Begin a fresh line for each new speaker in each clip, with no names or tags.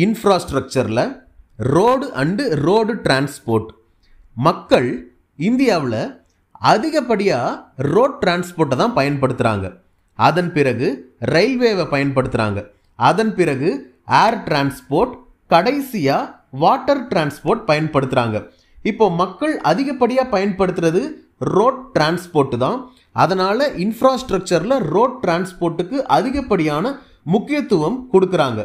இன்ஃப்ராஸ்ட்ரக்சரில் road and road transport. மக்கள் இந்தியாவில் அதிகப்படியாக ரோட் டிரான்ஸ்போர்ட்டை தான் பயன்படுத்துகிறாங்க. அதன் பிறகு ரயில்வேவை பயன்படுத்துகிறாங்க. அதன் பிறகு ஏர் டிரான்ஸ்போர்ட், கடைசியாக வாட்டர் டிரான்ஸ்போர்ட் பயன்படுத்துகிறாங்க. இப்போ மக்கள் அதிகப்படியாக பயன்படுத்துறது ரோட் டிரான்ஸ்போர்ட் தான். அதனால் இன்ஃப்ராஸ்ட்ரக்சரில் ரோட் டிரான்ஸ்போர்ட்டுக்கு அதிகப்படியான முக்கியத்துவம் கொடுக்குறாங்க.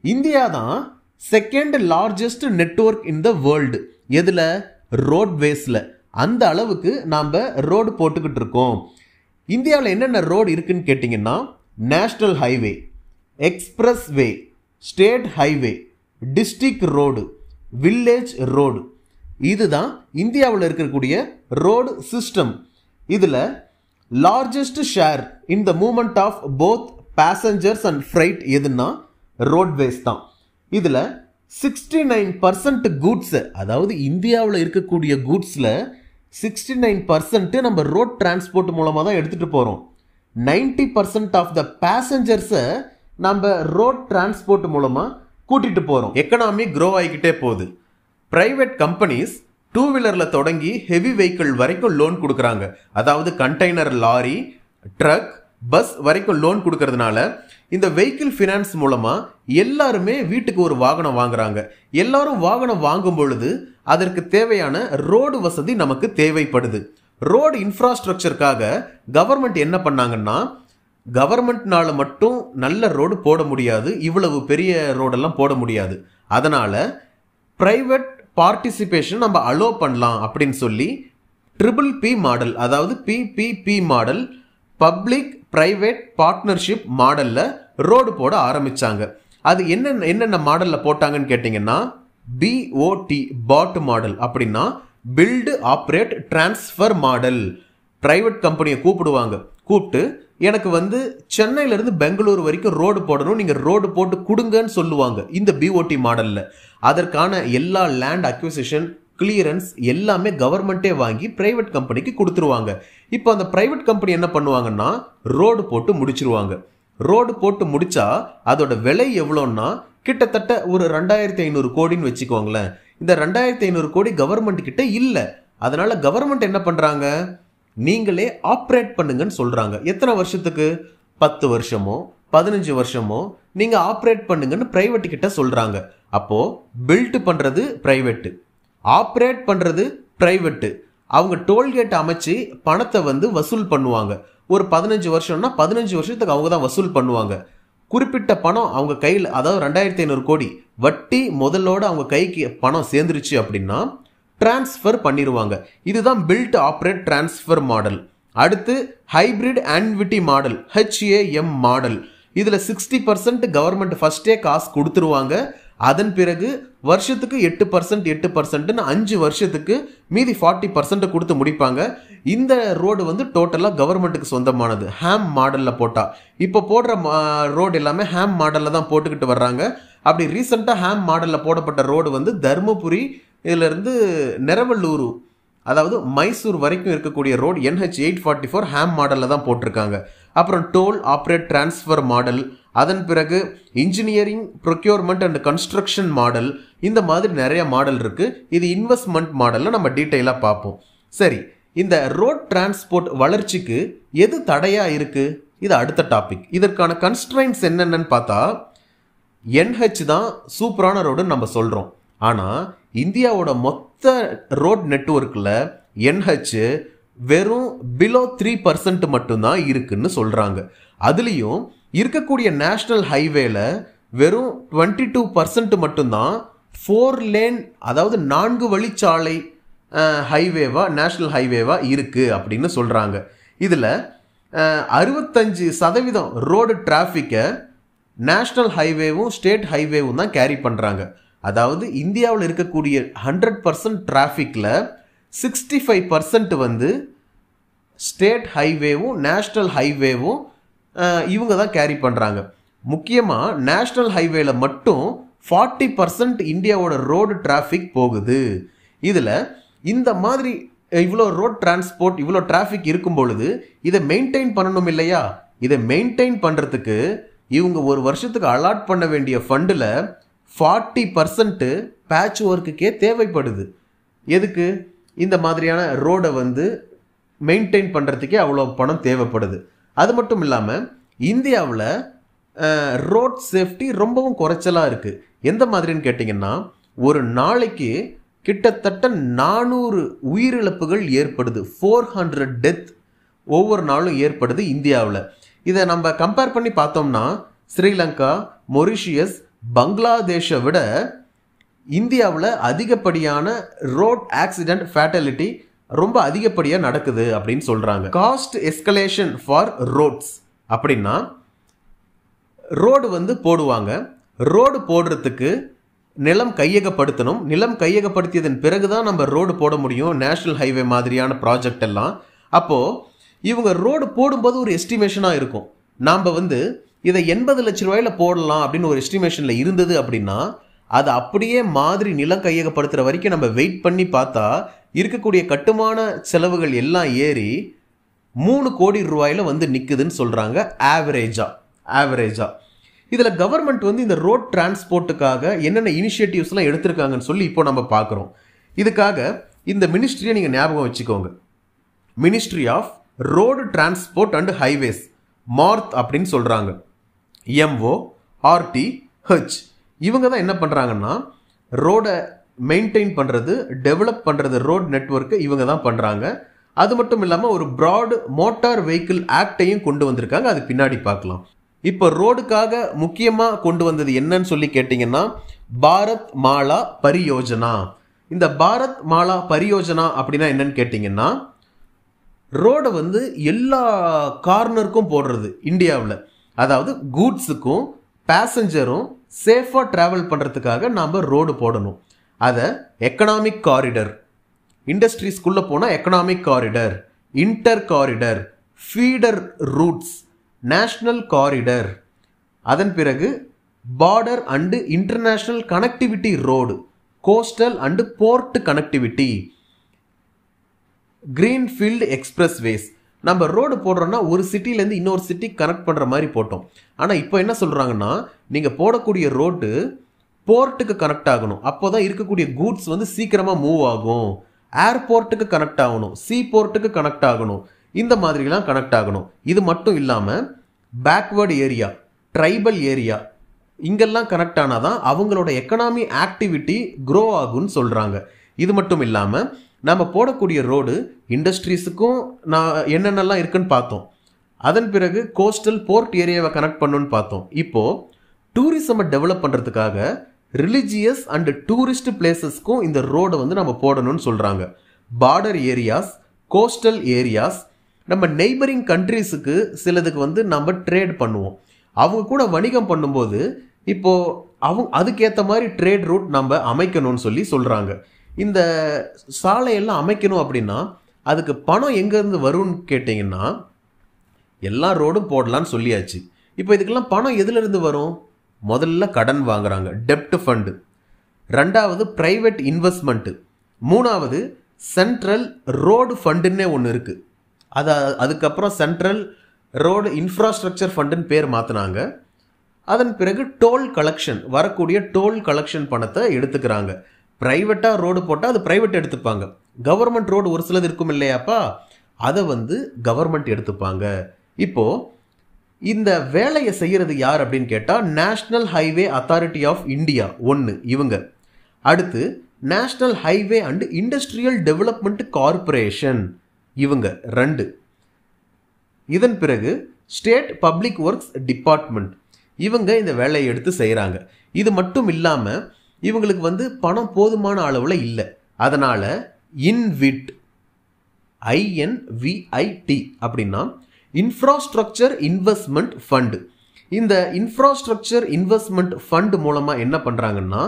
இந்தியா தான் second largest network in the world. எதில்? ரோட்வேஸில். அந்த அளவுக்கு நாம் ரோடு போட்டுக்கிட்டு இருக்கோம். இந்தியாவில் என்னென்ன ரோடு இருக்குன்னு கேட்டிங்கன்னா, national highway, expressway, state highway, district road, village road. இதுதான் இந்தியாவில் இருக்கக்கூடிய ரோடு சிஸ்டம். இதில் largest share in the movement of both passengers and freight எதுன்னா ரோட்வேஸ் தான். இதில் 69% கூட்ஸு, அதாவது இந்தியாவில் இருக்கக்கூடிய கூட்ஸில் 69% நம்ம ரோட் டிரான்ஸ்போர்ட் மூலமாக தான் எடுத்துகிட்டு போகிறோம். 90% ஆஃப் த பேசஞ்சர்ஸை நம்ம ரோட் டிரான்ஸ்போர்ட் மூலமாக கூட்டிகிட்டு போகிறோம். எக்கனாமி க்ரோ ஆகிக்கிட்டே போகுது. ப்ரைவேட் கம்பெனிஸ் டூ வீலரில் தொடங்கி ஹெவி வெஹிக்கிள் வரைக்கும் லோன் கொடுக்குறாங்க. அதாவது கண்டெய்னர் லாரி, ட்ரக், பஸ் வரைக்கும் லோன் கொடுக்கறதுனால இந்த வெஹிக்கிள் ஃபினான்ஸ் மூலமாக எல்லாருமே வீட்டுக்கு ஒரு வாகனம் வாங்குறாங்க. எல்லாரும் வாகனம் வாங்கும் பொழுது அதற்கு தேவையான ரோடு வசதி நமக்கு தேவைப்படுது. ரோடு இன்ஃப்ராஸ்ட்ரக்சருக்காக கவர்மெண்ட் என்ன பண்ணாங்கன்னா, கவர்மெண்ட்னால மட்டும் நல்ல ரோடு போட முடியாது, இவ்வளவு பெரிய ரோடெல்லாம் போட முடியாது. அதனால் ப்ரைவேட் பார்ட்டிசிபேஷன் நம்ம அலோ பண்ணலாம் அப்படின்னு சொல்லி PPP மாடல், அதாவது PPP model, public private partnership மாடலில் ரோடு போட ஆரம்பித்தாங்க. அது என்னென்ன மாடலில் போட்டாங்கன்னு கேட்டிங்கன்னா, BOT பாட் மாடல், அப்படின்னா build operate transfer model. Private கம்பெனியை கூப்பிட்டு எனக்கு சென்னையிலேருந்து பெங்களூர் வரைக்கும் ரோடு போடணும், நீங்கள் ரோடு போட்டு கொடுங்கன்னு சொல்லுவாங்க இந்த BOT மாடலில். அதற்கான எல்லா லேண்ட் அக்விசிஷன், கிளியரன்ஸ் எல்லாமே கவர்மெண்ட்டே வாங்கி ப்ரைவேட் கம்பெனிக்கு கொடுத்துருவாங்க. இப்போ அந்த ப்ரைவேட் கம்பெனி என்ன பண்ணுவாங்கன்னா, ரோடு போட்டு முடிச்சிருவாங்க. ரோடு போட்டு முடிச்சா அதோட விலை எவ்வளோன்னா கிட்டத்தட்ட ஒரு 2500 கோடின்னு வச்சுக்கோங்களேன். இந்த 2500 கோடி கவர்மெண்ட் கிட்ட இல்லை. அதனால கவர்மெண்ட் என்ன பண்ணுறாங்க, நீங்களே ஆப்ரேட் பண்ணுங்கன்னு சொல்கிறாங்க. எத்தனை வருஷத்துக்கு? 10 வருஷமோ 15 வருஷமோ நீங்கள் ஆப்ரேட் பண்ணுங்கன்னு ப்ரைவேட் கிட்ட சொல்கிறாங்க. அப்போது பில்ட் பண்ணுறது ப்ரைவேட்டு, ஆப்ரேட் பண்ணுறது ப்ரைவேட்டு. அவங்க டோல்கேட் அமைச்சு பணத்தை வசூல் பண்ணுவாங்க. ஒரு 15 வருஷம்னா 15 வருஷத்துக்கு அவங்க தான் வசூல் பண்ணுவாங்க. குறிப்பிட்ட பணம் அவங்க கையில், அதாவது 2500 கோடி வட்டி முதலோடு அவங்க கைக்கு பணம் சேர்ந்துருச்சு அப்படின்னா டிரான்ஸ்ஃபர் பண்ணிடுவாங்க. இதுதான் பில்ட் ஆப்ரேட் டிரான்ஸ்ஃபர் மாடல். அடுத்து hybrid annuity model, HAM model. இதில் 60% கவர்மெண்ட் ஃபஸ்ட்டே காசு கொடுத்துருவாங்க. அதன் பிறகு வருஷத்துக்கு 8% 5 வருஷத்துக்கு மீதி 40% கொடுத்து முடிப்பாங்க. இந்த ரோடு டோட்டலாக கவர்மெண்ட்டுக்கு சொந்தமானது. ஹேம் மாடலில் போட்டால், இப்போ போடுற ரோடு எல்லாமே ஹேம் மாடலில் தான் போட்டுக்கிட்டு வர்றாங்க. அப்படி ரீசெண்டாக ஹேம் மாடலில் போடப்பட்ட ரோடு தருமபுரி இதிலிருந்து நெரவல்லூர், அதாவது மைசூர் வரைக்கும் இருக்கக்கூடிய ரோடு NH 844 ஹேம் மாடலில் தான் போட்டிருக்காங்க. அப்புறம் டோல் ஆப்ரேட் டிரான்ஸ்ஃபர் மாடல், அதன் பிறகு engineering procurement and construction model. இந்த மாதிரி நிறைய மாடல் இருக்குது. இது இன்வெஸ்ட்மெண்ட் மாடலில் நம்ம டீட்டெயிலாக பார்ப்போம். சரி, இந்த ரோட் டிரான்ஸ்போர்ட் வளர்ச்சிக்கு எது தடையாக இருக்குது? இது அடுத்த டாபிக். இதற்கான கன்ஸ்ட்ரைன்ஸ் என்னென்னு பார்த்தா, NH தான் சூப்பரான ரோடுன்னு நம்ம சொல்கிறோம். ஆனால் இந்தியாவோட மொத்த ரோட் நெட்வொர்க்கில் NH வெறும் பிலோ 3% மட்டும்தான் இருக்குன்னு சொல்கிறாங்க. அதுலேயும் இருக்கக்கூடிய நேஷ்னல் ஹைவேல வெறும் 22% மட்டும்தான் 4 லேன், அதாவது 4 வழிச்சாலை ஹைவேவா, நேஷ்னல் ஹைவேவா இருக்குது அப்படின்னு சொல்கிறாங்க. இதில் 65% ரோடு டிராஃபிக்கை நேஷ்னல் ஹைவேவும் ஸ்டேட் ஹைவேவும் தான் கேரி பண்ணுறாங்க. அதாவது இந்தியாவில் இருக்கக்கூடிய 100% டிராஃபிக்கில் 65% ஸ்டேட் ஹைவேவும் நேஷ்னல் ஹைவேவும் இவங்க தான் கேரி பண்ணுறாங்க. முக்கியமாக நேஷ்னல் ஹைவேல மட்டும் 40% இந்தியாவோட ரோடு டிராஃபிக் போகுது. இதில் இந்த மாதிரி இவ்வளோ ரோட் டிரான்ஸ்போர்ட், இவ்வளோ டிராஃபிக் இருக்கும் பொழுது இதை மெயின்டைன் பண்ணணும் இல்லையா? இதை மெயின்டைன் பண்ணுறதுக்கு இவங்க ஒரு வருஷத்துக்கு அலாட் பண்ண வேண்டிய ஃபண்டில் 40% பேட்ச் ஒர்க்குக்கே தேவைப்படுது. எதுக்கு? இந்த மாதிரியான ரோடை வந்து மெயின்டைன் பண்ணுறதுக்கே அவ்வளோ பணம் தேவைப்படுது. அது மட்டும் இல்லாமல் இந்தியாவில் ரோட் சேஃப்டி ரொம்பவும் குறைச்சலாக இருக்குது. எந்த மாதிரின்னு கேட்டிங்கன்னா, ஒரு நாளைக்கு கிட்டத்தட்ட 400 உயிரிழப்புகள் ஏற்படுது. 400 டெத் ஒவ்வொரு நாளும் ஏற்படுது இந்தியாவில். இதை நம்ம கம்பேர் பண்ணி பார்த்தோம்னா ஸ்ரீலங்கா, மொரிஷியஸ், பங்களாதேஷை விட இந்தியாவில் அதிகப்படியான ரோட் ஆக்சிடென்ட் ஃபேட்டலிட்டி ரொம்ப அதிகப்படியாக நடக்குது அப்படின்னு சொல்கிறாங்க. காஸ்ட் எஸ்கலேஷன் ஃபார் ரோட்ஸ் அப்படின்னா, ரோடு வந்து போடுவாங்க. ரோடு போடுறதுக்கு நிலம் கையகப்படுத்தணும். நிலம் கையகப்படுத்தியதன் பிறகு தான் நம்ம ரோடு போட முடியும். நேஷ்னல் ஹைவே மாதிரியான ப்ராஜெக்ட் எல்லாம். அப்போது இவங்க ரோடு போடும்போது ஒரு எஸ்டிமேஷனாக இருக்கும். நாம் வந்து இதை 80 லட்ச ரூபாயில் போடலாம் அப்படின்னு ஒரு எஸ்டிமேஷனில் இருந்தது அப்படின்னா, அது அப்படியே மாதிரி நிலம் கையகப்படுத்துகிற வரைக்கும் நம்ம வெயிட் பண்ணி பார்த்தா இருக்கக்கூடிய கட்டுமான செலவுகள் எல்லாம் ஏறி 3 கோடி ரூபாயில் வந்து நிற்குதுன்னு சொல்கிறாங்க ஆவரேஜாக. இதில் கவர்மெண்ட் வந்து இந்த ரோட் டிரான்ஸ்போர்ட்டுக்காக என்னென்ன இனிஷியேட்டிவ்ஸ்லாம் எடுத்திருக்காங்கன்னு சொல்லி இப்போ நம்ம பார்க்குறோம். இதுக்காக இந்த மினிஸ்ட்ரியை நீங்கள் ஞாபகம் வச்சுக்கோங்க. Ministry of Road Transport and Highways, MoRTH அப்படின்னு சொல்கிறாங்க. MORTH. இவங்க தான் என்ன பண்ணுறாங்கன்னா, ரோடை மெயின்டைன் பண்ணுறது, டெவலப் பண்ணுறது, ரோட் நெட்வொர்க்கை இவங்க தான் பண்ணுறாங்க. அது மட்டும் இல்லாமல் ஒரு ப்ராட் மோட்டார் வெஹிக்கிள் ஆக்டையும் கொண்டு வந்திருக்காங்க. அது பின்னாடி பார்க்கலாம். இப்போ ரோடுக்காக முக்கியமாக கொண்டு வந்தது என்னன்னு சொல்லி கேட்டிங்கன்னா, பாரத் மாலா பரியோஜனா. இந்த பாரத் மாலா பரியோஜனா அப்படின்னா என்னன்னு கேட்டிங்கன்னா, ரோடை வந்து எல்லா கார்னருக்கும் போடுறது இந்தியாவில். அதாவது கூட்ஸுக்கும் பேசஞ்சரும் சேஃபாக ட்ராவல் பண்ணுறதுக்காக நாம் ரோடு போடணும். அதை எக்கனாமிக் காரிடர், இண்டஸ்ட்ரீஸ்குள்ளே போனால் economic corridor, inter corridor, feeder routes, national corridor, அதன் பிறகு border and international connectivity road, coastal and port connectivity, greenfield expressways. நம்ம ரோடு போடுறோன்னா ஒரு சிட்டிலேருந்து இன்னொரு சிட்டி கனெக்ட் பண்ணுற மாதிரி போட்டோம். ஆனால் இப்போ என்ன சொல்கிறாங்கன்னா, நீங்கள் போடக்கூடிய ரோடு போர்ட்டுக்கு கனெக்ட் ஆகணும். அப்போ தான் இருக்கக்கூடிய கூட்ஸ் வந்து சீக்கிரமாக மூவ் ஆகும். ஏர்போர்ட்டுக்கு கனெக்ட் ஆகணும், சீ போர்ட்டுக்கு கனெக்ட் ஆகணும், இந்த மாதிரிலாம் கனெக்ட் ஆகணும். இது மட்டும் இல்லாமல் பேக்வேர்டு ஏரியா, ட்ரைபல் ஏரியா, இங்கெல்லாம் கனெக்ட் ஆனால் தான் அவங்களோட எக்கனாமி ஆக்டிவிட்டி க்ரோ ஆகும்னு சொல்கிறாங்க. இது மட்டும் இல்லாமல் நம்ம போடக்கூடிய ரோடு இண்டஸ்ட்ரீஸுக்கும் என்னென்னலாம் இருக்குன்னு பார்த்தோம். அதன் பிறகு கோஸ்டல் போர்ட் ஏரியாவை கனெக்ட் பண்ணணும்னு பார்த்தோம். இப்போது டூரிசமை டெவலப் பண்ணுறதுக்காக ரிலிஜியஸ் அண்ட் டூரிஸ்ட் பிளேசஸ்க்கும் இந்த ரோடை வந்து நம்ம போடணும்னு சொல்கிறாங்க. பார்டர் ஏரியாஸ், கோஸ்டல் ஏரியாஸ், நம்ம நெய்பரிங் கண்ட்ரீஸுக்கு சிலதுக்கு வந்து நம்ம ட்ரேட் பண்ணுவோம். அவங்க கூட வணிகம் பண்ணும்போது இப்போது அதுக்கேற்ற மாதிரி ட்ரேட் ரூட் நம்ம அமைக்கணும்னு சொல்லி சொல்கிறாங்க. இந்த சாலையெல்லாம் அமைக்கணும் அப்படின்னா அதுக்கு பணம் எங்கேருந்து வரும்னு கேட்டிங்கன்னா, எல்லா ரோடும் போடலான்னு சொல்லியாச்சு. இப்போ இதுக்கெல்லாம் பணம் எதுலேருந்து வரும்? முதல்ல கடன் வாங்குறாங்க, டெப்ட் ஃபண்டு. ரெண்டாவது ப்ரைவேட் இன்வெஸ்ட்மெண்ட்டு. மூணாவது சென்ட்ரல் ரோடு ஃபண்டுன்னே ஒன்று இருக்குது. அதுக்கப்புறம் சென்ட்ரல் ரோடு இன்ஃப்ராஸ்ட்ரக்சர் ஃபண்டுன்னு பேர் மாற்றினாங்க. அதன் பிறகு டோல் கலெக்ஷன், வரக்கூடிய டோல் கலெக்ஷன் பணத்தை எடுத்துக்கிறாங்க. ப்ரைவேட்டாக ரோடு போட்டால் அது ப்ரைவேட் எடுத்துப்பாங்க. கவர்மெண்ட் ரோடு ஒரு சிலது இருக்கும் இல்லையாப்பா, அதை வந்து கவர்மெண்ட் எடுத்துப்பாங்க. இப்போது இந்த வேலையை செய்கிறது யார் அப்படின்னு கேட்டால், national highway authority of India ஒன்று இவங்க. அடுத்து national highway and industrial development corporation இவங்க 2. இதன் பிறகு ஸ்டேட் பப்ளிக் ஒர்க்ஸ் டிபார்ட்மெண்ட் இவங்க இந்த வேலையை எடுத்து செய்கிறாங்க. இது மட்டும் இல்லாமல் இவங்களுக்கு வந்து பணம் போதுமான அளவில் இல்லை. அதனால் INVIT அப்படின்னா இன்ஃப்ராஸ்ட்ரக்சர் இன்வெஸ்ட்மெண்ட் ஃபண்டு. இந்த இன்ஃப்ராஸ்ட்ரக்சர் இன்வெஸ்ட்மெண்ட் ஃபண்டு மூலமாக என்ன பண்ணுறாங்கன்னா,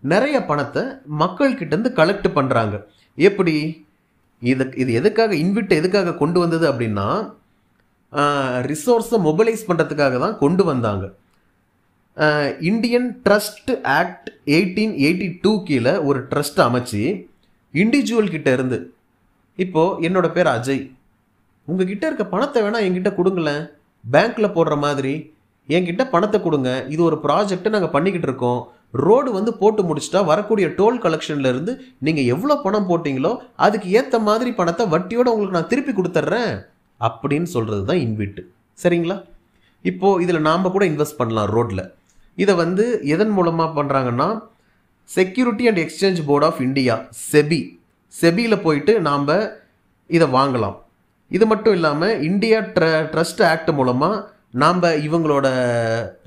நிறைய பணத்தை மக்கள்கிட்டேருந்து கலெக்ட் பண்ணுறாங்க. எப்படி? இது எதுக்காக INVIT எதுக்காக கொண்டு வந்தது அப்படின்னா, ரிசோர்ஸை மொபிலைஸ் பண்ணுறதுக்காக தான் கொண்டு வந்தாங்க. இந்தியன் ட்ரஸ்ட் ஆக்ட் 1882 கீழே ஒரு ட்ரஸ்ட் அமைச்சு இண்டிவிஜுவல் கிட்ட இருந்து, இப்போது என்னோட பேர் அஜய், உங்ககிட்ட இருக்க பணத்தை வேணால் என்கிட்ட கொடுங்களேன், பேங்க்கில் போடுற மாதிரி என்கிட்ட பணத்தை கொடுங்க, இது ஒரு ப்ராஜெக்டை நாங்கள் பண்ணிக்கிட்டு இருக்கோம், ரோடு வந்து போட்டு முடிச்சிட்டா வரக்கூடிய டோல் கலெக்ஷன்ல இருந்து நீங்கள் எவ்வளோ பணம் போட்டிங்களோ அதுக்கு ஏற்ற மாதிரி பணத்தை வட்டியோட உங்களுக்கு நான் திருப்பி கொடுத்துட்றேன் அப்படின்னு சொல்கிறது தான் இன்விட். சரிங்களா? இப்போது இதில் நாம் கூட இன்வெஸ்ட் பண்ணலாம் ரோட்டில். இதை வந்து எதன் மூலமாக பண்ணுறாங்கன்னா, Security and Exchange Board of India செபியில் போயிட்டு நாம் இதை வாங்கலாம். இது மட்டும் இல்லாமல் இந்தியா ட்ரஸ்ட் ஆக்ட் மூலமாக நாம் இவங்களோட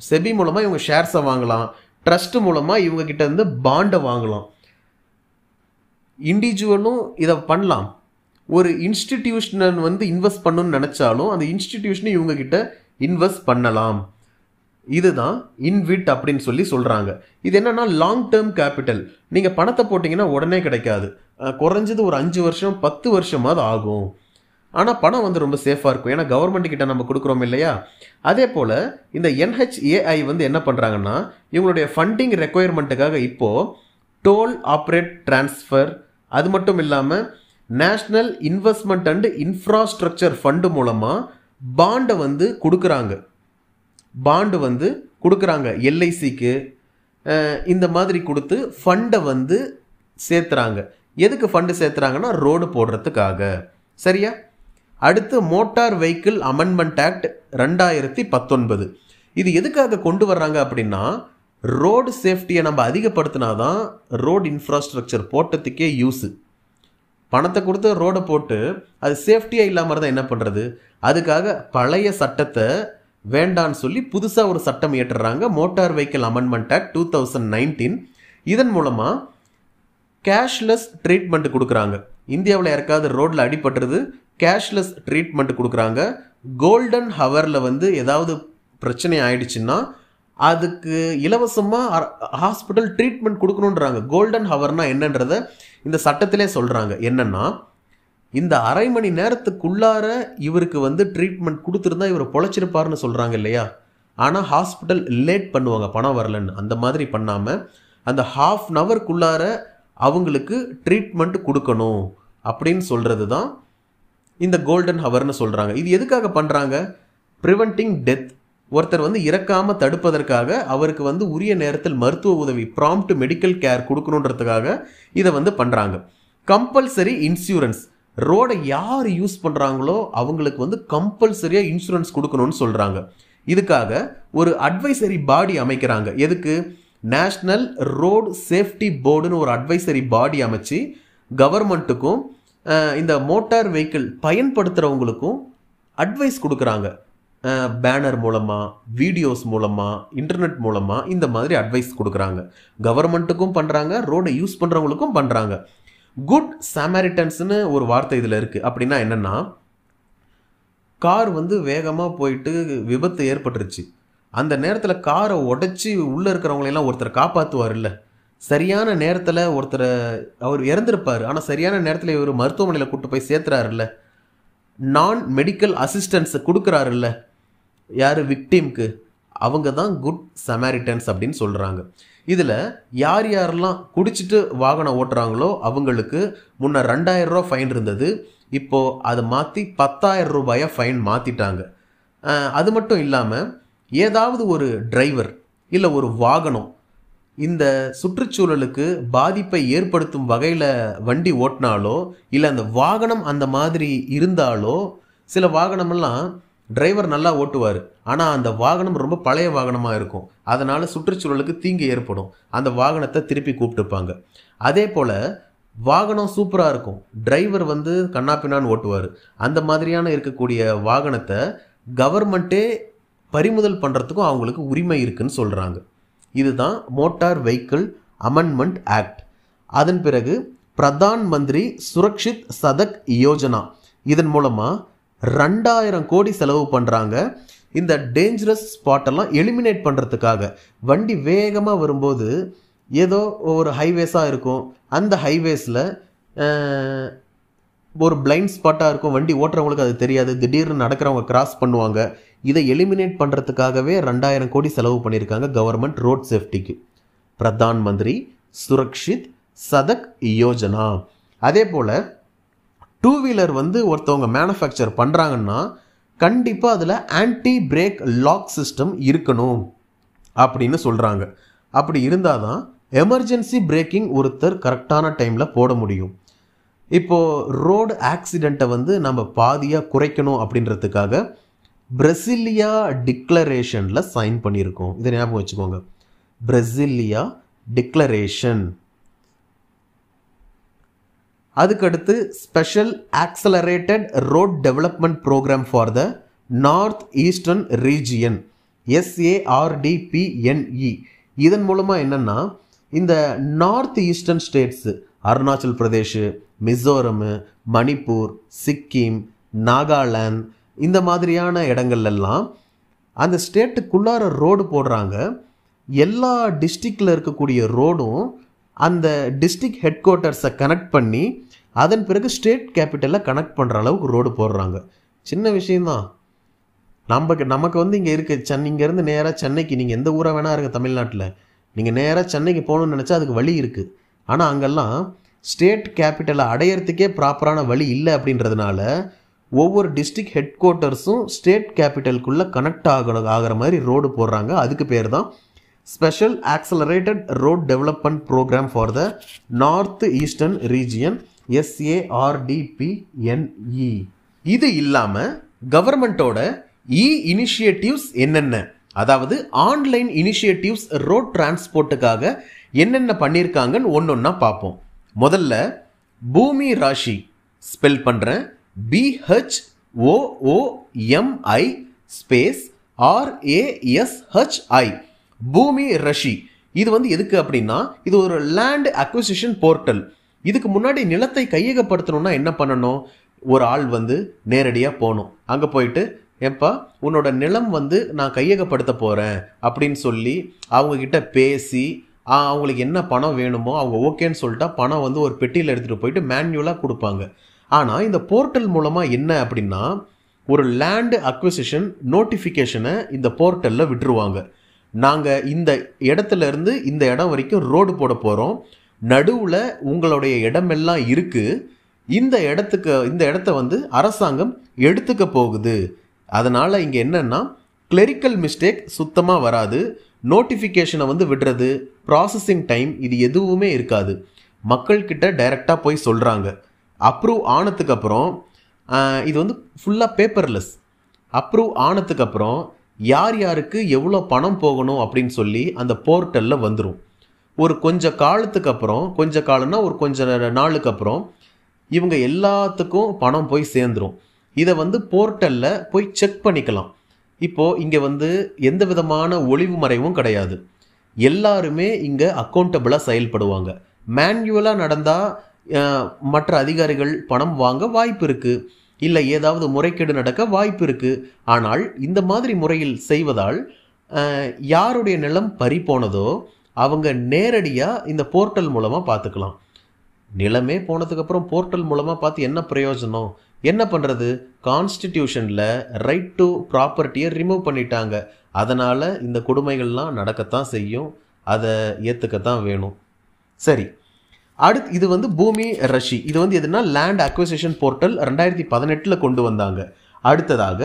செபி மூலமாக இவங்க ஷேர்ஸை வாங்கலாம். ட்ரஸ்ட் மூலமாக இவங்க கிட்ட இருந்து பாண்டை வாங்கலாம். இண்டிவிஜுவலும் இதை பண்ணலாம். ஒரு இன்ஸ்டிடியூஷனை வந்து இன்வெஸ்ட் பண்ணணும்னு நினச்சாலும் அந்த இன்ஸ்டிடியூஷனை இவங்க கிட்ட இன்வெஸ்ட் பண்ணலாம். இதுதான் இன்விட் அப்படின்னு சொல்கிறாங்க. இது என்னன்னா லாங் டேர்ம் கேபிட்டல். நீங்கள் பணத்தை போட்டிங்கன்னா உடனே கிடைக்காது. குறைஞ்சது ஒரு 5 வருஷம் 10 வருஷமாவது ஆகும். ஆனால் பணம் வந்து ரொம்ப சேஃபாக இருக்கும். ஏன்னா கவர்மெண்ட் கிட்ட நம்ம கொடுக்குறோம் இல்லையா? அதே போல் இந்த NHAI வந்து என்ன பண்ணுறாங்கன்னா, இவங்களுடைய ஃபண்டிங் ரெக்குயர்மெண்ட்டுக்காக இப்போது டோல் ஆப்ரேட் டிரான்ஸ்ஃபர், அது மட்டும் இல்லாமல் national investment and infrastructure fund மூலமாக பாண்டை வந்து கொடுக்குறாங்க. LICக்கு இந்த மாதிரி கொடுத்து ஃபண்டை வந்து சேர்த்துறாங்க. எதுக்கு ஃபண்டு சேர்த்துறாங்கன்னா ரோடு போடுறதுக்காக. சரியா? அடுத்து மோட்டார் வெஹிக்கிள் அமெண்ட்மெண்ட் ஆக்ட் 2019. இது எதுக்காக கொண்டு வர்றாங்க அப்படின்னா, ரோடு சேஃப்டியை நம்ம அதிகப்படுத்தினாதான் ரோடு இன்ஃப்ராஸ்ட்ரக்சர் போட்டதுக்கே யூஸு. பணத்தை கொடுத்து ரோடை போட்டு அது சேஃப்டியாக இல்லாமல் தான் என்ன பண்ணுறது? அதுக்காக பழைய சட்டத்தை வேண்டான்னு சொல்லி புதுசாக ஒரு சட்டம் இயற்றுறாங்க, மோட்டார் வெஹிக்கிள் அமெண்ட்மெண்ட் ஆக்ட் 2019. இதன் மூலமாக கேஷ்லெஸ் ட்ரீட்மெண்ட் கொடுக்குறாங்க. இந்தியாவில் யாருக்காவது ரோட்டில் அடிபட்டுறது, கேஷ்லெஸ் ட்ரீட்மெண்ட் கொடுக்குறாங்க. கோல்டன் ஹவரில் வந்து ஏதாவது பிரச்சனை ஆயிடுச்சுன்னா அதுக்கு இலவசமாக ஹாஸ்பிட்டல் ட்ரீட்மெண்ட் கொடுக்கணுன்றாங்க. கோல்டன் ஹவர்னா என்னன்றதை இந்த சட்டத்திலே சொல்கிறாங்க. என்னென்னா, இந்த அரை மணி நேரத்துக்குள்ளார இவருக்கு வந்து ட்ரீட்மெண்ட் கொடுத்துருந்தா இவர் பொழைச்சிருப்பார்னு சொல்கிறாங்க இல்லையா? ஆனால் ஹாஸ்பிட்டல் லேட் பண்ணுவாங்க பணம் வரலன்னு. அந்த மாதிரி பண்ணாமல் அந்த ½ அன் ஹவருக்குள்ளார அவங்களுக்கு ட்ரீட்மெண்ட் கொடுக்கணும் அப்படின்னு சொல்கிறது தான் இந்த கோல்டன் ஹவர்னு சொல்கிறாங்க. இது எதுக்காக பண்ணுறாங்க? Preventing death. ஒருத்தர் வந்து இறக்காமல் தடுப்பதற்காக அவருக்கு வந்து உரிய நேரத்தில் மருத்துவ உதவி, ப்ராம்ப்ட் மெடிக்கல் கேர் கொடுக்கணுன்றதுக்காக இதை வந்து பண்ணுறாங்க. Compulsory insurance. ரோடை யார் யூஸ் பண்ணுறாங்களோ அவங்களுக்கு வந்து கம்பல்சரியாக இன்சூரன்ஸ் கொடுக்கணும்னு சொல்கிறாங்க. இதுக்காக ஒரு அட்வைசரி பாடி அமைக்கிறாங்க. எதுக்கு? நேஷ்னல் ரோடு சேஃப்டி போர்டுன்னு ஒரு அட்வைசரி பாடி அமைச்சு கவர்மெண்ட்டுக்கும் இந்த மோட்டார் வெஹிக்கிள் பயன்படுத்துகிறவங்களுக்கும் அட்வைஸ் கொடுக்குறாங்க. பேனர் மூலமாக, வீடியோஸ் மூலமாக, இன்டர்நெட் மூலமாக இந்த மாதிரி அட்வைஸ் கொடுக்குறாங்க. கவர்மெண்ட்டுக்கும் பண்ணுறாங்க, ரோடை யூஸ் பண்ணுறவங்களுக்கும் பண்ணுறாங்க. குட் சாமாரிட்டன்ஸ்னு ஒரு வார்த்தை இதில் இருக்குது. அப்படின்னா என்னென்னா, கார் வந்து வேகமாக போயிட்டு விபத்து ஏற்பட்டுருச்சு. அந்த நேரத்தில் காரை உடைச்சி உள்ளே இருக்கிறவங்களெல்லாம் ஒருத்தர் காப்பாற்றுவார் இல்லை? சரியான நேரத்தில் ஒருத்தரை, அவர் இறந்துருப்பார், ஆனால் சரியான நேரத்தில் இவர் மருத்துவமனையில் கூப்பிட்டு போய் சேர்த்துறாருல்ல, நான் மெடிக்கல் அசிஸ்டன்ஸ் கொடுக்குறாருல்ல யார்? விக்டிம்க்கு. அவங்க தான் குட் சமாரிட்டன்ஸ் அப்படின்னு சொல்கிறாங்க. இதில் யார் யாரெல்லாம் குடிச்சிட்டு வாகனம் ஓட்டுறாங்களோ அவங்களுக்கு முன்ன 2000 ரூபா ஃபைன் இருந்தது, இப்போது அதை மாற்றி 10,000 ரூபாயாக ஃபைன் மாற்றிட்டாங்க. அது மட்டும் இல்லாமல் ஏதாவது ஒரு டிரைவர் இல்லை ஒரு வாகனம் இந்த சுற்றுச்சூழலுக்கு பாதிப்பை ஏற்படுத்தும் வகையில் வண்டி ஓட்டினாலோ இல்லை அந்த வாகனம் அந்த மாதிரி இருந்தாலோ, சில வாகனமெல்லாம் டிரைவர் நல்லா ஓட்டுவார், ஆனால் அந்த வாகனம் ரொம்ப பழைய வாகனமாக இருக்கும், அதனால் சுற்றுச்சூழலுக்கு தீங்கு ஏற்படும், அந்த வாகனத்தை திருப்பி கூப்பிட்டுப்பாங்க. அதே போல் வாகனம் சூப்பராக இருக்கும், டிரைவர் வந்து கண்ணாப்பின்னான்னு ஓட்டுவார், அந்த மாதிரியான இருக்கக்கூடிய வாகனத்தை கவர்மெண்ட்டே பறிமுதல் பண்ணுறதுக்கும் அவங்களுக்கு உரிமை இருக்குன்னு சொல்கிறாங்க. இதுதான் மோட்டார் வெஹிக்கிள் அமெண்ட்மெண்ட் ஆக்ட். அதன் பிறகு பிரதான் மந்திரி சுரக்ஷித் சதக் யோஜனா, இதன் மூலமாக 2000 கோடி செலவு பண்ணுறாங்க. இந்த டேஞ்சரஸ் ஸ்பாட்டெல்லாம் எலிமினேட் பண்ணுறதுக்காக. வண்டி வேகமாக வரும்போது ஏதோ ஒரு ஹைவேஸாக இருக்கும், அந்த ஹைவேஸில் ஒரு பிளைண்ட் ஸ்பாட்டாக இருக்கும், வண்டி ஓட்டுறவங்களுக்கு அது தெரியாது, திடீர்னு நடக்கிறவங்க கிராஸ் பண்ணுவாங்க. இதை எலிமினேட் பண்ணுறதுக்காகவே 2000 கோடி செலவு பண்ணியிருக்காங்க கவர்மெண்ட் ரோட் சேஃப்டிக்கு. பிரதான் மந்திரி சுரக்ஷித் சதக் யோஜனா. அதே போல் 2 வீலர் வந்து ஒருத்தவங்க மேனுஃபேக்சர் பண்ணுறாங்கன்னா கண்டிப்பாக அதில் ஆன்டி பிரேக் லாக் சிஸ்டம் இருக்கணும் அப்படின்னு சொல்கிறாங்க. அப்படி இருந்தால் தான் எமர்ஜென்சி பிரேக்கிங் ஒருத்தர் கரெக்டான டைமில் போட முடியும். இப்போது ரோடு ஆக்சிடெண்ட்டை வந்து நம்ம பாதியாக குறைக்கணும் அப்படின்றதுக்காக பிரசிலியா டிக்ளரேஷனில் சைன் பண்ணியிருக்கோம். இதை ஞாபகம் வச்சுக்கோங்க, பிரசிலியா டிக்ளரேஷன். அதுக்கடுத்து special accelerated road development programme for the north eastern region, SARDPNE. இதன் மூலமாக என்னென்னா இந்த north eastern states Arunachal Pradesh, Mizoram, Manipur, Sikkim, Nagaland இந்த மாதிரியான இடங்கள்லாம் அந்த ஸ்டேட்டுக்குள்ளார ரோடு போடுறாங்க. எல்லா டிஸ்ட்ரிக்டில் இருக்கக்கூடிய ரோடும் அந்த டிஸ்ட்ரிக்ட் ஹெட் குவார்ட்டர்ஸை கனெக்ட் பண்ணி அதன் பிறகு ஸ்டேட் கேபிட்டலில் கனெக்ட் பண்ணுற அளவுக்கு ரோடு போடுறாங்க. சின்ன விஷயந்தான். நமக்கு வந்து இங்கே இருக்குது இங்கேருந்து நேராக சென்னைக்கு, நீங்கள் எந்த ஊராக வேணா இருக்குது தமிழ்நாட்டில், நீங்கள் நேராக சென்னைக்கு போகணுன்னு நினச்சா அதுக்கு வழி இருக்குது. ஆனால் அங்கெல்லாம் ஸ்டேட் கேபிட்டலை அடையிறதுக்கே ப்ராப்பரான வழி இல்லை. அப்படின்றதுனால ஒவ்வொரு டிஸ்ட்ரிக்ட் ஹெட் குவார்ட்டர்ஸும் ஸ்டேட் கேபிட்டலுக்குள்ளே கனெக்ட் ஆகிற மாதிரி ரோடு போடுறாங்க. அதுக்கு பேர் தான் special accelerated road development programme for the north eastern region, SARDPNE. இது இல்லாமல் கவர்மெண்ட்டோட இனிஷியேட்டிவ்ஸ் என்னென்ன, அதாவது ஆன்லைன் இனிஷியேட்டிவ்ஸ் ரோட் டிரான்ஸ்போர்ட்டுக்காக என்னென்ன பண்ணியிருக்காங்கன்னு ஒன்றொன்னா பார்ப்போம். முதல்ல பூமி ராஷி, ஸ்பெல் பண்ணுறேன், BHOOMI ஸ்பேஸ் RASHI, பூமி ரஷி. இது வந்து எதுக்கு அப்படின்னா இது ஒரு லேண்ட் அக்விசிஷன் போர்ட்டல். இதுக்கு முன்னாடி நிலத்தை கையகப்படுத்தணும்னா என்ன பண்ணணும், ஒரு ஆள் வந்து நேரடியாக போகணும். அங்கே போயிட்டு ஏப்பா உன்னோட நிலம் வந்து நான் கையகப்படுத்த போகிறேன் அப்படின்னு சொல்லி அவங்கக்கிட்ட பேசி அவங்களுக்கு என்ன பணம் வேணுமோ அவங்க ஓகேன்னு சொல்லிட்டா பணம் வந்து ஒரு பெட்டியில் எடுத்துகிட்டு போயிட்டு மேன்யூலாக கொடுப்பாங்க. ஆனால் இந்த போர்ட்டல் மூலமாக என்ன அப்படின்னா ஒரு லேண்டு அக்விசிஷன் நோட்டிஃபிகேஷனை இந்த போர்ட்டலில் விட்டுருவாங்க. நாங்கள் இந்த இடத்துலேருந்து இந்த இடம் வரைக்கும் ரோடு போட போகிறோம், நடுவில் உங்களுடைய இடமெல்லாம் இருக்குது, இந்த இடத்த வந்து அரசாங்கம் எடுத்துக்க போகுது. அதனால் இங்கே என்னென்னா கிளரிக்கல் மிஸ்டேக் சுத்தமாக வராது, நோட்டிஃபிகேஷனை வந்து விடுறது, ப்ராசஸிங் டைம் இது எதுவுமே இருக்காது. மக்கள்கிட்ட டைரெக்டாக போய் சொல்கிறாங்க. அப்ரூவ் ஆனதுக்கப்புறம் இது வந்து ஃபுல்லாக பேப்பர்லெஸ். அப்ரூவ் ஆனதுக்கப்புறம் யார் யாருக்கு எவ்வளோ பணம் போகணும் அப்படின்னு சொல்லி அந்த போர்ட்டலில் வந்துடும். ஒரு கொஞ்ச காலத்துக்கு அப்புறம், கொஞ்ச காலம்னா ஒரு கொஞ்ச நாளுக்கு அப்புறம் இவங்க எல்லாத்துக்கும் பணம் போய் சேர்ந்துடும். இதை வந்து போர்ட்டலில் போய் செக் பண்ணிக்கலாம். இப்போது இங்கே வந்து எந்த விதமான ஒளிவு மறைவும் கிடையாது. எல்லாருமே இங்கே அக்கௌண்டபிளாக செயல்படுவாங்க. மேன்யூவலாக நடந்தால் மற்ற அதிகாரிகள் பணம் வாங்க வாய்ப்பு இருக்குது, இல்லை ஏதாவது முறைகேடு நடக்க வாய்ப்பு இருக்குது. ஆனால் இந்த மாதிரி முறையில் செய்வதால் யாருடைய நிலம் பறி போனதோ அவங்க நேரடியாக இந்த போர்ட்டல் மூலமாக பார்த்துக்கலாம். நிலமே போனதுக்கப்புறம் போர்ட்டல் மூலமாக பார்த்து என்ன பிரயோஜனம், என்ன பண்ணுறது? கான்ஸ்டிடியூஷனில் ரைட் டு ப்ராப்பர்ட்டியை ரிமூவ் பண்ணிட்டாங்க. அதனால் இந்த கொடுமைகள்லாம் நடக்கத்தான் செய்யும், அதை ஏற்றுக்கத்தான் வேணும். சரி, அடுத்து இது வந்து பூமி ரஷி. இது வந்து எதுனா லேண்ட் அக்விசிஷன் போர்ட்டல் 2018 கொண்டு வந்தாங்க. அடுத்ததாக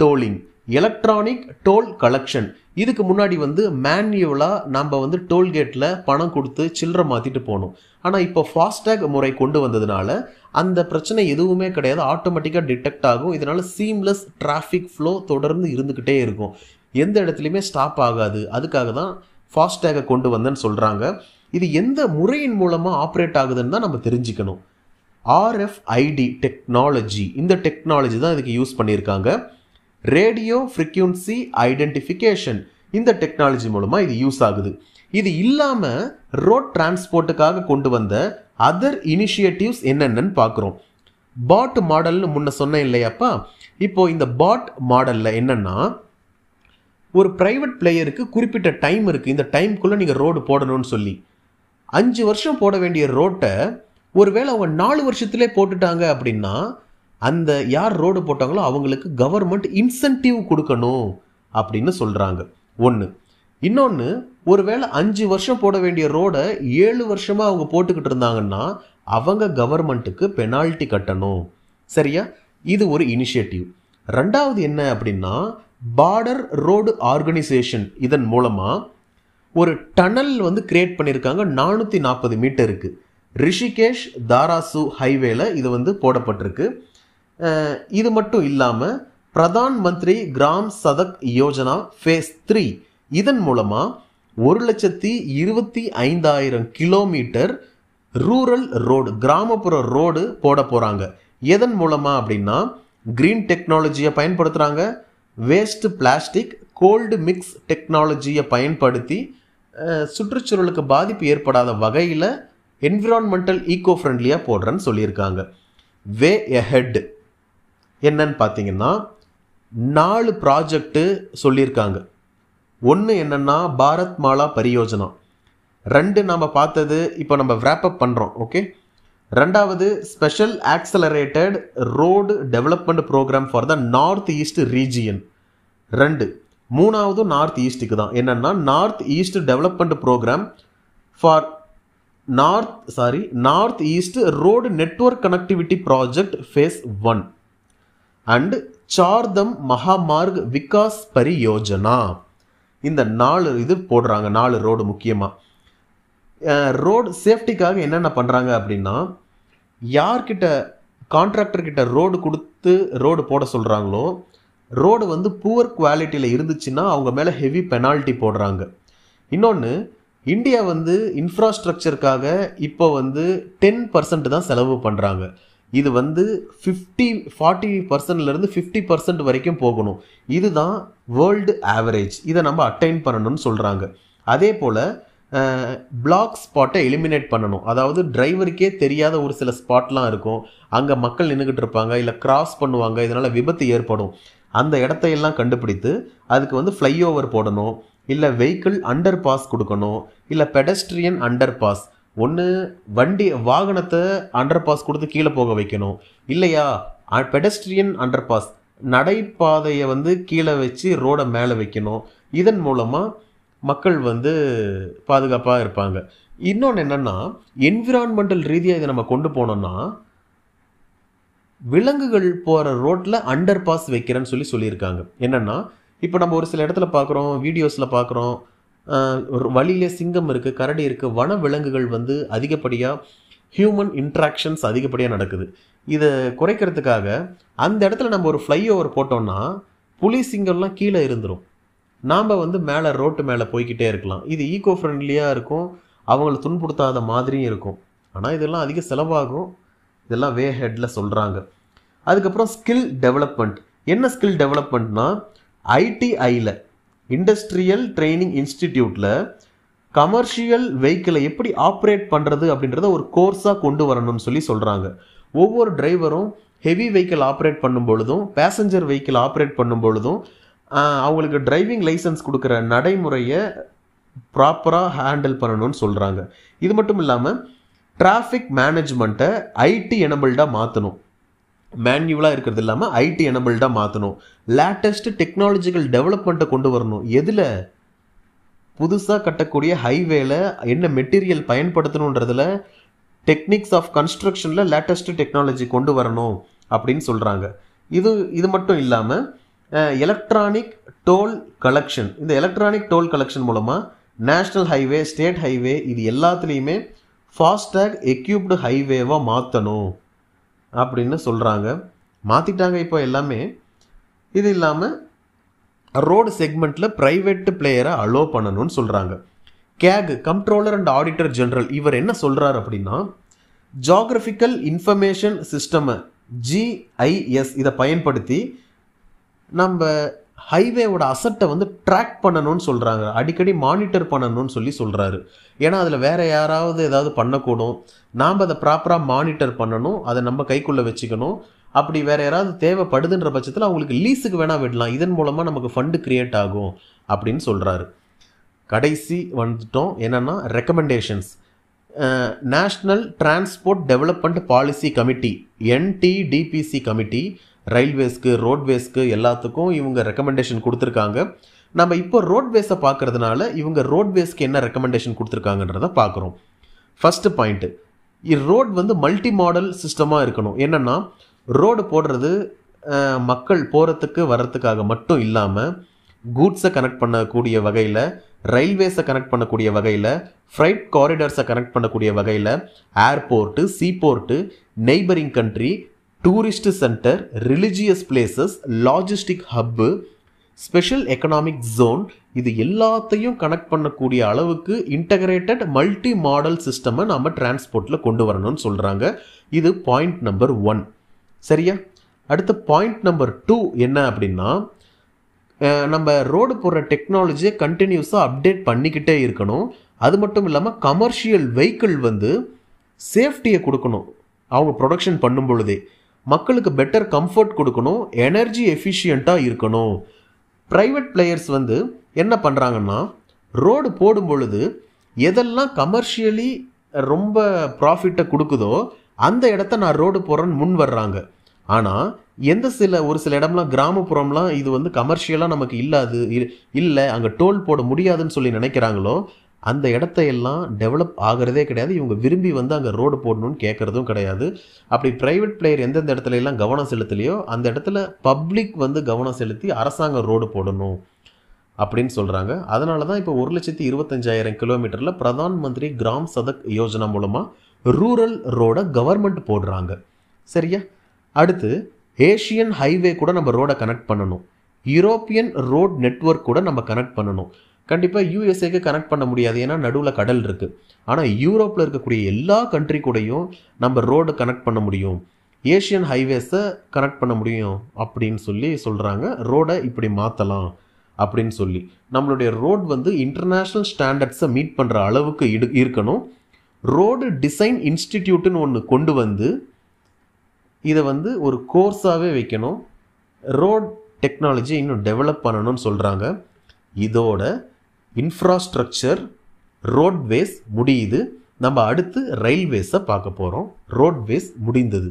டோலிங், எலக்ட்ரானிக் டோல் கலெக்ஷன். இதுக்கு முன்னாடி வந்து மேன்யூவலாக நம்ம வந்து டோல்கேட்டில் பணம் கொடுத்து சில்லறை மாற்றிட்டு போகணும். ஆனால் இப்போ ஃபாஸ்டேக் முறை கொண்டு வந்ததுனால அந்த பிரச்சனை எதுவுமே கிடையாது, ஆட்டோமேட்டிக்காக டிடெக்ட் ஆகும். இதனால் சீம்லெஸ் டிராஃபிக் ஃப்ளோ தொடர்ந்து இருந்துக்கிட்டே இருக்கும், எந்த இடத்துலையுமே ஸ்டாப் ஆகாது. அதுக்காக தான் ஃபாஸ்டேகை கொண்டு வந்தேன்னு சொல்கிறாங்க. இது எந்த முறையின் மூலமாக ஆப்ரேட் ஆகுதுன்னு தான் நம்ம தெரிஞ்சுக்கணும். RFID டெக்னாலஜி, இந்த டெக்னாலஜி தான் இதுக்கு யூஸ் பண்ணியிருக்காங்க. ரேடியோ ஃப்ரீக்வன்சி ஐடென்டிஃபிகேஷன், இந்த டெக்னாலஜி மூலமாக இது யூஸ் ஆகுது. இது இல்லாமல் ரோட் டிரான்ஸ்போர்ட்டுக்காக கொண்டு வந்த அதர் இனிஷியேட்டிவ்ஸ் என்னென்னு பார்க்குறோம். பாட் மாடல்னு முன்ன சொன்னேன் இல்லையாப்பா, இப்போது இந்த பாட் மாடலில் என்னென்னா ஒரு ப்ரைவேட் பிளேயருக்கு குறிப்பிட்ட டைம் இருக்குது, இந்த டைம்குள்ளே நீங்கள் ரோடு போடணும்னு சொல்லி 5 வருஷம் போட வேண்டிய ரோட்டை ஒருவேளை அவங்க 4 வருஷத்துலேயே போட்டுட்டாங்க அப்படின்னா அந்த யார் ரோடு போட்டாங்களோ அவங்களுக்கு கவர்மெண்ட் இன்சென்டிவ் கொடுக்கணும் அப்படின்னு சொல்கிறாங்க. ஒன்று. இன்னொன்று, ஒருவேளை 5 வருஷம் போட வேண்டிய ரோடை 7 வருஷமாக அவங்க போட்டுக்கிட்டு இருந்தாங்கன்னா அவங்க கவர்மெண்ட்டுக்கு பெனால்ட்டி கட்டணும். சரியா? இது ஒரு இனிஷியேட்டிவ். ரெண்டாவது என்ன அப்படின்னா பார்டர் ரோடு ஆர்கனைசேஷன். இதன் மூலமாக ஒரு டனல் வந்து கிரியேட் பண்ணியிருக்காங்க 440 மீட்டருக்கு. ரிஷிகேஷ் தாராசு ஹைவேல இது வந்து போடப்பட்டிருக்கு. இது மட்டும் இல்லாமல் பிரதான் மந்திரி கிராம் சதக் யோஜனா ஃபேஸ் 3 இதன் மூலமாக 1,25,000 கிலோமீட்டர் ரூரல் ரோடு, கிராமப்புற ரோடு போட போகிறாங்க. எதன் மூலமாக அப்படின்னா கிரீன் டெக்னாலஜியை பயன்படுத்துகிறாங்க, வேஸ்ட் பிளாஸ்டிக் கோல்டு மிக்ஸ் டெக்னாலஜியை பயன்படுத்தி சுற்றுச்சூழலுக்கு பாதிப்பு ஏற்படாத வகையில் என்விரான்மெண்டல் ஈகோ ஃப்ரெண்ட்லியாக போடுறேன்னு சொல்லியிருக்காங்க. வே எஹெட் என்னன்னு பார்த்தீங்கன்னா 4 ப்ராஜெக்டு சொல்லியிருக்காங்க. ஒன்று என்னென்னா பாரத் மாலா பரியோஜனா, 2 நம்ம பார்த்தது இப்போ நம்ம wrap-up பண்ணுறோம். ஓகே, 2வது special accelerated road development programme for the North East region 2, 3வது நார்த் ஈஸ்ட்டுக்கு தான். என்னென்னா North East development programme for North East road network connectivity project phase 1 and Chardham Mahamarg Vikas Pariyojana. இந்த 4 இது போடுறாங்க, 4 ரோடு. முக்கியமாக ரோடு சேஃப்டிக்காக என்னென்ன பண்ணுறாங்க அப்படின்னா, யார்கிட்ட கான்ட்ராக்டர்கிட்ட ரோடு கொடுத்து ரோடு போட சொல்கிறாங்களோ, ரோடு வந்து புவர் குவாலிட்டியில் இருந்துச்சுன்னா அவங்க மேலே ஹெவி பெனால்ட்டி போடுறாங்க. இன்னொன்று, இந்தியா வந்து இன்ஃப்ராஸ்ட்ரக்சருக்காக இப்போ வந்து 10% தான் செலவு பண்ணுறாங்க. இது வந்து 40%லேருந்து 50% வரைக்கும் போகணும். இதுதான் வேர்ல்டு ஆவரேஜ். இதை நம்ம அட்டைன் பண்ணணும்னு சொல்கிறாங்க. அதே போல் பிளாக் ஸ்பாட்டை எலிமினேட் பண்ணணும். அதாவது டிரைவருக்கே தெரியாத ஒரு சில ஸ்பாட்லாம் இருக்கும், அங்கே மக்கள் நின்றுக்கிட்டு இருப்பாங்க, இல்லை கிராஸ் பண்ணுவாங்க, இதனால் விபத்து ஏற்படும். அந்த இடத்தையெல்லாம் கண்டுபிடித்து அதுக்கு வந்து ஃப்ளைஓவர் போடணும், இல்லை வெஹிக்கிள் அண்டர் பாஸ் கொடுக்கணும், இல்லை பெடஸ்ட்ரியன் அண்டர் பாஸ். ஒன்று வாகனத்தை அண்டர் பாஸ் கொடுத்து கீழே போக வைக்கணும், இல்லையா பெடஸ்ட்ரியன் அண்டர் பாஸ் நடைபாதையை வந்து கீழே வச்சு ரோடை மேலே வைக்கணும். இதன் மூலமாக மக்கள் வந்து பாதுகாப்பாக இருப்பாங்க. இன்னொன்று என்னென்னா, என்விரான்மெண்டல் ரீதியாக இதை நம்ம கொண்டு போனோம்னா, விலங்குகள் போகிற ரோட்டில் அண்டர் பாஸ் வைக்கிறேன்னு சொல்லியிருக்காங்க. என்னென்னா, இப்போ நம்ம ஒரு சில இடத்துல பார்க்குறோம், வீடியோஸில் பார்க்குறோம், வழியிலே சிங்கம் இருக்குது, கரடி இருக்குது, வன விலங்குகள் வந்து அதிகப்படியாக ஹியூமன் இன்ட்ராக்ஷன்ஸ் அதிகப்படியாக நடக்குது. இதை குறைக்கிறதுக்காக அந்த இடத்துல நம்ம ஒரு ஃப்ளைஓவர் போட்டோம்னா புலி சிங்கம்லாம் கீழே இருந்துடும், நாம் வந்து மேலே ரோட்டு மேலே போய்கிட்டே இருக்கலாம். இது ஈகோ ஃப்ரெண்ட்லியாக இருக்கும், அவங்கள துன்புறுத்தாத மாதிரியும் இருக்கும். ஆனால் இதெல்லாம் அதிக செலவாகும். இதெல்லாம் வே ஹெட்டில் சொல்கிறாங்க. அதுக்கப்புறம் ஸ்கில் டெவலப்மெண்ட். என்ன ஸ்கில் டெவலப்மெண்ட்னா, ஐடிஐயில் இண்டஸ்ட்ரியல் ட்ரைனிங் இன்ஸ்டிடியூட்டில் கமர்ஷியல் வெஹிக்கிளை எப்படி ஆப்ரேட் பண்ணுறது அப்படின்றத ஒரு கோர்ஸாக கொண்டு வரணும்னு சொல்கிறாங்க. ஒவ்வொரு டிரைவரும் ஹெவி வெஹிக்கிள் ஆப்ரேட் பண்ணும் பொழுதும் பேசஞ்சர் வெஹிக்கிள் ஆப்ரேட் பண்ணும் பொழுதும் அவங்களுக்கு டிரைவிங் லைசன்ஸ் கொடுக்குற நடைமுறையை ப்ராப்பராக ஹேண்டில் பண்ணணும்னு சொல்கிறாங்க. இது மட்டும் இல்லாமல் டிராஃபிக் மேனேஜ்மெண்ட்டை ஐடி எனபிள்டாக மாற்றணும். மேன்யூவலாக இருக்கிறது இல்லாமல் ஐடி எனபிள்டாக மாற்றணும். லேட்டஸ்ட் டெக்னாலஜிக்கல் டெவலப்மெண்ட்டை கொண்டு வரணும். எதில்? புதுசாக கட்டக்கூடிய ஹைவேல என்ன மெட்டீரியல் பயன்படுத்தணுன்றதில், டெக்னிக்ஸ் ஆஃப் கன்ஸ்ட்ரக்ஷனில் லேட்டஸ்ட் டெக்னாலஜி கொண்டு வரணும் அப்படின்னு சொல்கிறாங்க. இது மட்டும் இல்லாமல் எலக்ட்ரானிக் டோல் கலெக்ஷன். இந்த எலக்ட்ரானிக் டோல் கலெக்ஷன் மூலமாக நேஷ்னல் ஹைவே, ஸ்டேட் ஹைவே இது எல்லாத்துலேயுமே ஃபாஸ்டேக் எக்யூப்டு ஹைவேவாக மாற்றணும் அப்படின்னு சொல்கிறாங்க. மாற்றிட்டாங்க இப்போ எல்லாமே. இது இல்லாமல் ரோடு செக்மெண்ட்டில் ப்ரைவேட் பிளேயரை அலோ பண்ணணும்னு சொல்கிறாங்க. Cake, comptroller and auditor general, இவர் என்ன சொல்கிறார் அப்படின்னா, ஜியோகிராஃபிக்கல் இன்ஃபர்மேஷன் சிஸ்டமை GIS இதை பயன்படுத்தி நம்ம ஹைவேவோட அசட்டை வந்து ட்ராக் பண்ணணும்னு சொல்கிறாங்க. அடிக்கடி மானிட்டர் பண்ணணும்னு சொல்கிறாரு. ஏன்னா அதில் வேறு யாராவது ஏதாவது பண்ணக்கூடும், நாம் அதை ப்ராப்பராக மானிட்டர் பண்ணணும், அதை நம்ம கைக்குள்ளே வச்சுக்கணும். அப்படி வேறு யாராவது தேவைப்படுதுன்ற பட்சத்தில் அவங்களுக்கு லீஸுக்கு வேணால் விடலாம். இதன் மூலமாக நமக்கு ஃபண்டு கிரியேட் ஆகும் அப்படின்னு சொல்கிறாரு. கடைசி வந்துட்டோம். என்னென்னா recommendations. National transport development policy committee, NTDPC committee, ரயில்வேஸ்க்கு, ரோட்வேஸ்க்கு எல்லாத்துக்கும் இவங்க ரெக்கமெண்டேஷன் கொடுத்துருக்காங்க. நம்ம இப்போ ரோட்வேஸை பார்க்குறதுனால இவங்க ரோட்வேஸ்க்கு என்ன ரெக்கமெண்டேஷன் கொடுத்துருக்காங்கன்றதை பார்க்குறோம். ஃபஸ்ட்டு பாயிண்ட்டு, ரோட் வந்து மல்டி மாடல் சிஸ்டமாக இருக்கணும். என்னென்னா, ரோடு போடுறது மக்கள் போகிறதுக்கு வர்றதுக்காக மட்டும் இல்லாமல் கூட்ஸை கனெக்ட் பண்ணக்கூடிய வகையில் ரயில்வேஸை கனெக்ட் பண்ணக்கூடிய வகையில், ஃப்ரைட் காரிடார்ஸை கனெக்ட் பண்ணக்கூடிய வகையில், airport, seaport, neighbouring country, tourist centre, religious places, logistic hub, special economic zone, இது எல்லாத்தையும் கனெக்ட் பண்ணக்கூடிய அளவுக்கு இன்டகிரேட்டட் மல்டி மாடல் சிஸ்டமை நம்ம டிரான்ஸ்போர்ட்டில் கொண்டு வரணும்னு சொல்கிறாங்க. இது பாயிண்ட் நம்பர் 1. சரியா? அடுத்த பாயிண்ட் நம்பர் 2 என்ன அப்படின்னா, நம்ம ரோடு போடுற டெக்னாலஜியை கண்டினியூஸாக அப்டேட் பண்ணிக்கிட்டே இருக்கணும். அது மட்டும் இல்லாமல் கமர்ஷியல் வெஹிக்கிள் வந்து சேஃப்டியை கொடுக்கணும். அவங்க ப்ரொடக்ஷன் பண்ணும் பொழுதே மக்களுக்கு பெட்டர் கம்ஃபர்ட் கொடுக்கணும், எனர்ஜி எஃபிஷியண்ட்டாக இருக்கணும். ப்ரைவேட் பிளேயர்ஸ் வந்து என்ன பண்ணுறாங்கன்னா, ரோடு போடும் பொழுது எதெல்லாம் கமர்ஷியலி ரொம்ப ப்ராஃபிட்டை கொடுக்குதோ அந்த இடத்த நான் ரோடு போடுறேன்னு முன் வர்றாங்க. ஆனால் ஒரு சில இடம்லாம் கிராமப்புறம்லாம் இது வந்து கமர்ஷியலாக நமக்கு இல்லை, அங்கே டோல் போட முடியாதுன்னு சொல்லி நினைக்கிறாங்களோ அந்த இடத்தையெல்லாம் டெவலப் ஆகிறதே கிடையாது. இவங்க விரும்பி வந்து அங்கே ரோடு போடணும்னு கேட்குறதும் கிடையாது. அப்படி ப்ரைவேட் பிளேயர் எந்தெந்த இடத்துல எல்லாம் கவனம் செலுத்தலையோ அந்த இடத்துல பப்ளிக் வந்து கவனம் செலுத்தி அரசாங்கம் ரோடு போடணும் அப்படின்னு சொல்கிறாங்க. அதனால தான் இப்போ 1,25,000 கிலோமீட்டரில் பிரதான் மந்திரி கிராம் சதக் யோஜனா மூலமாக ரூரல் ரோடை கவர்மெண்ட் போடுறாங்க. சரியா? அடுத்து ஏஷியன் ஹைவே கூட நம்ம ரோடை கனெக்ட் பண்ணணும். யூரோப்பியன் ரோட் நெட்வொர்க் கூட நம்ம கனெக்ட் பண்ணணும். கண்டிப்பாக யூஎஸ்ஏக்கு கனெக்ட் பண்ண முடியாது, ஏன்னா நடுவில் கடல் இருக்குது. ஆனால் யூரோப்பில் இருக்கக்கூடிய எல்லா கண்ட்ரி கூடயும் நம்ம ரோடு கனெக்ட் பண்ண முடியும், ஏஷியன் ஹைவேஸை கனெக்ட் பண்ண முடியும் அப்படின்னு சொல்கிறாங்க. ரோடை இப்படி மாற்றலாம் அப்படின்னு சொல்லி நம்மளுடைய ரோட் வந்து இன்டர்நேஷ்னல் ஸ்டாண்டர்ட்ஸை மீட் பண்ணுற அளவுக்கு இருக்கணும். ரோடு டிசைன் இன்ஸ்டிடியூட்டுன்னு ஒன்று கொண்டு வந்து இதை வந்து ஒரு கோர்ஸாகவே வைக்கணும். ரோட் டெக்னாலஜி இன்னும் டெவலப் பண்ணணும்னு சொல்கிறாங்க. இதோட இன்ஃப்ராஸ்ட்ரக்சர் ரோட்வேஸ் முடியுது. நம்ம அடுத்து ரயில்வேஸை பார்க்க போகிறோம். ரோட்வேஸ் முடிந்தது.